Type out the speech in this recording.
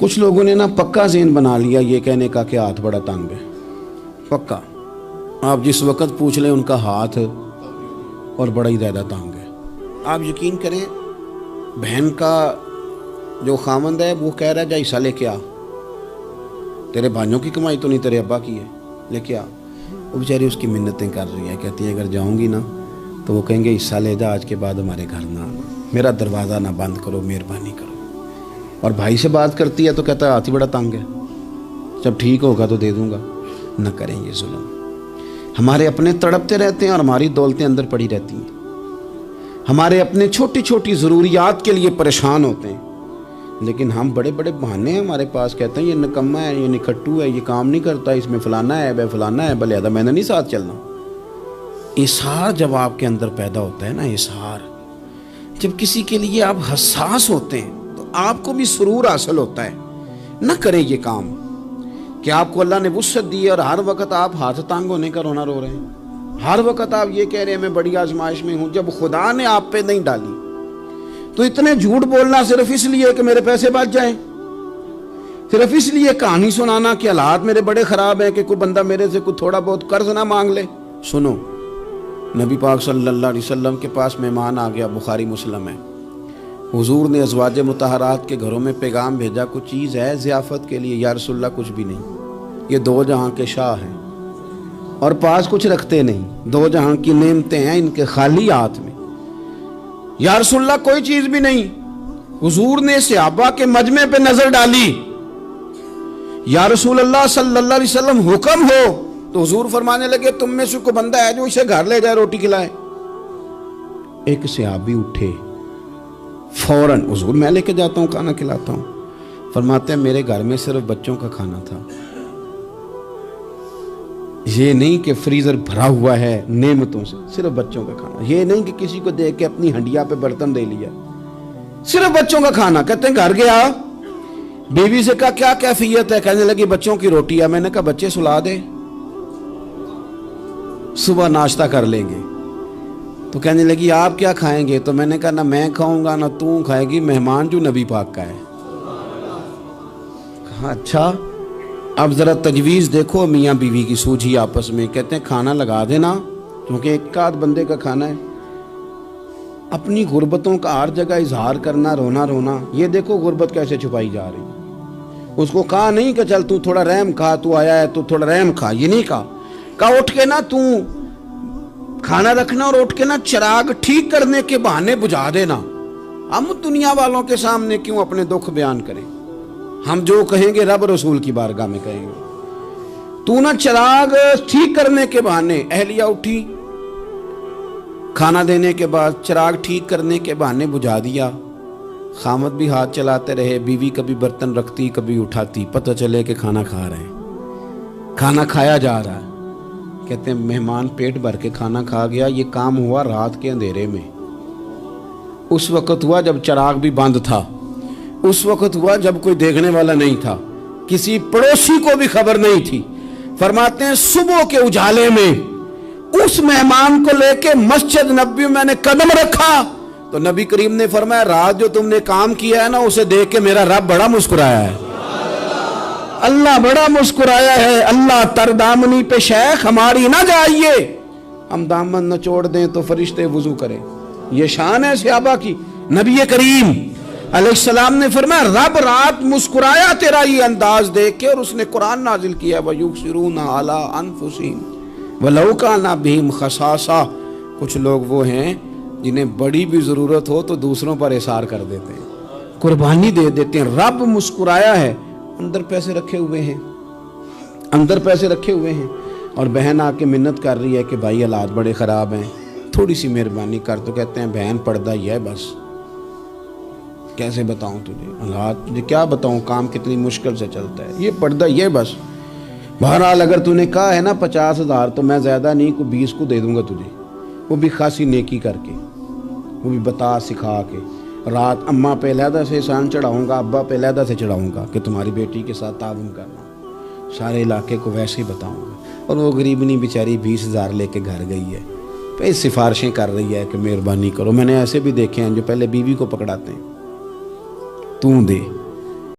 کچھ لوگوں نے نا پکا ذہن بنا لیا یہ کہنے کا کہ ہاتھ بڑا تنگ ہے، پکا، آپ جس وقت پوچھ لیں ان کا ہاتھ اور بڑا ہی زیادہ تنگ ہے۔ آپ یقین کریں بہن کا جو خامند ہے وہ کہہ رہا ہے جا حصہ لے کے آ، تیرے بھائیوں کی کمائی تو نہیں تیرے ابا کی ہے، لے کے آ۔ وہ بیچاری اس کی منتیں کر رہی ہے، کہتی ہے اگر جاؤں گی نا تو وہ کہیں گے حصہ لے جا، آج کے بعد ہمارے گھر نہ آنا، میرا دروازہ نہ بند کرو، مہربانی کرو۔ اور بھائی سے بات کرتی ہے تو کہتا ہے ہاتھ ہی بڑا تنگ ہے، جب ٹھیک ہوگا تو دے دوں گا۔ نہ کریں یہ ظلم۔ ہمارے اپنے تڑپتے رہتے ہیں اور ہماری دولتیں اندر پڑی رہتی ہیں، ہمارے اپنے چھوٹی چھوٹی ضروریات کے لیے پریشان ہوتے ہیں، لیکن ہم بڑے بڑے بہانے ہیں ہمارے پاس، کہتے ہیں یہ نکما ہے، یہ نکھٹو ہے، یہ کام نہیں کرتا، اس میں فلانا ہے، بے فلانا ہے، بلے میں نے نہیں ساتھ چلنا۔ اظہار جب آپ کے اندر پیدا ہوتا ہے نا، اظہار جب کسی کے لیے آپ حساس ہوتے ہیں تو آپ کو بھی سرور حاصل ہوتا ہے۔ نہ کریں یہ کام کہ آپ کو اللہ نے وسعت دی اور ہر وقت آپ ہاتھ تانگ ہونے کا رونا رو رہے ہیں، ہر وقت آپ یہ کہہ رہے ہیں میں بڑی آزمائش میں ہوں، جب خدا نے آپ پہ نہیں ڈالی تو اتنے جھوٹ بولنا صرف اس لیے کہ میرے پیسے بچ جائیں، صرف اس لیے کہانی سنانا کہ حالات میرے بڑے خراب ہیں کہ کوئی بندہ میرے سے کوئی تھوڑا بہت قرض نہ مانگ لے۔ سنو، نبی پاک صلی اللہ علیہ وسلم کے پاس مہمان آ گیا، بخاری مسلم ہے، حضور نے ازواج مطہرات کے گھروں میں پیغام بھیجا کچھ چیز ہے ضیافت کے لیے، یا رسول اللہ کچھ بھی نہیں، یہ دو جہاں کے شاہ ہیں اور پاس کچھ رکھتے نہیں، دو جہاں کی نعمتیں ہیں ان کے خالی ہاتھ میں، یا رسول اللہ کوئی چیز بھی نہیں۔ حضور نے صحابہ کے مجمع پہ نظر ڈالی، یا رسول اللہ صلی اللہ علیہ وسلم حکم ہو، تو حضور فرمانے لگے تم میں سے کوئی بندہ ہے جو اسے گھر لے جائے روٹی کھلائے۔ ایک صحابی اٹھے فوراً، حضور میں لے کے جاتا ہوں کھانا کھلاتا ہوں۔ فرماتے ہیں میرے گھر میں صرف بچوں کا کھانا تھا، یہ نہیں کہ فریزر بھرا ہوا ہے نعمتوں سے، صرف بچوں کا کھانا، یہ نہیں کہ کسی کو دیکھ کے اپنی ہنڈیا پہ برتن دے لیا، صرف بچوں کا کھانا۔ کہتے ہیں گھر گیا، بیوی سے کہا کیا کیفیت ہے؟ کہنے لگی بچوں کی روٹی ہے۔ میں نے کہا بچے سلا دے، صبح ناشتہ کر لیں گے۔ تو کہنے لگی آپ کیا کھائیں گے؟ تو میں نے کہا نہ میں کھاؤں گا نہ تو کھائے گی، مہمان جو نبی پاک کا ہے۔ کہا اچھا، اب ذرا تجویز دیکھو میاں بیوی کی سوجھی آپس میں۔ کہتے ہیں کھانا لگا دینا، کیونکہ ایک آدھ بندے کا کھانا ہے۔ اپنی غربتوں کا ہر جگہ اظہار کرنا، رونا رونا، یہ دیکھو غربت کیسے چھپائی جا رہی۔ اس کو کہا نہیں کہ چل تو تھوڑا رحم کھا، تو آیا ہے تو تھوڑا رحم کھا، یہ نہیں کہا اٹھ کے نا تو کھانا رکھنا اور اٹھ کے نا چراغ ٹھیک کرنے کے بہانے بجھا دینا۔ ہم دنیا والوں کے سامنے کیوں اپنے دکھ بیان کریں؟ ہم جو کہیں گے رب رسول کی بارگاہ میں کہیں گے۔ تو نا چراغ ٹھیک کرنے کے بہانے، اہلیہ اٹھی کھانا دینے کے بعد چراغ ٹھیک کرنے کے بہانے بجھا دیا۔ خامد بھی ہاتھ چلاتے رہے، بیوی کبھی برتن رکھتی کبھی اٹھاتی، پتہ چلے کہ کھانا کھا رہے ہیں، کھانا کھایا جا رہا ہے۔ کہتے ہیں مہمان پیٹ بھر کے کھانا کھا گیا۔ یہ کام ہوا رات کے اندھیرے میں، اس وقت ہوا جب چراغ بھی بند تھا، اس وقت ہوا جب کوئی دیکھنے والا نہیں تھا، کسی پڑوسی کو بھی خبر نہیں تھی۔ فرماتے ہیں صبح کے اجالے میں اس مہمان کو لے کے مسجد نبوی میں نے قدم رکھا تو نبی کریم نے فرمایا رات جو تم نے کام کیا ہے نا اسے دیکھ کے میرا رب بڑا مسکرایا ہے، اللہ بڑا مسکرایا ہے۔ اللہ تر دامنی پہ شیخ ہماری نہ جائیے، ہم دامن نہ چھوڑ دیں تو فرشتے وضو کریں۔ یہ شان ہے صحابہ کی۔ نبی کریم علیہ السلام نے فرمایا رب رات مسکرایا تیرا یہ انداز دیکھ کے، اور اس نے قرآن نازل کیا وَيُبْصِرُونَ عَلَىٰ أَنفُسِهِمْ وَلَوْ كَانَ بِهِمْ خَصَاصَةٌ۔ کچھ لوگ وہ ہیں جنہیں بڑی بھی ضرورت ہو تو دوسروں پر احسار کر دیتے ہیں، قربانی دے دیتے ہیں۔ رب مسکرایا ہے، اندر پیسے رکھے ہوئے ہیں، اندر پیسے رکھے ہوئے ہیں، اور بہن آ کے منت کر رہی ہے کہ بھائی حالات بڑے خراب ہیں، تھوڑی سی مہربانی کر۔ تو کہتے ہیں بہن پردہ ہی ہے بس، کیسے بتاؤں تجھے حالات، تجھے کیا بتاؤں کام کتنی مشکل سے چلتا ہے، یہ پردہ یہ بس۔ بہرحال اگر تو نے کہا ہے نا 50,000 تو میں زیادہ نہیں کو 20 کو دے دوں گا تجھے، وہ بھی خاصی نیکی کر کے، وہ بھی بتا سکھا کے۔ رات اماں پہ علیحدہ سے احسان چڑھاؤں گا، ابا پہ علیحدہ سے چڑھاؤں گا کہ تمہاری بیٹی کے ساتھ تعاون کرنا، سارے علاقے کو ویسے ہی بتاؤں گا۔ اور وہ غریبنی بیچاری 20,000 لے کے گھر گئی ہے، پھر سفارشیں کر رہی ہے کہ مہربانی کرو۔ میں نے ایسے بھی دیکھے ہیں جو پہلے بیوی کو پکڑاتے ہیں، تو دے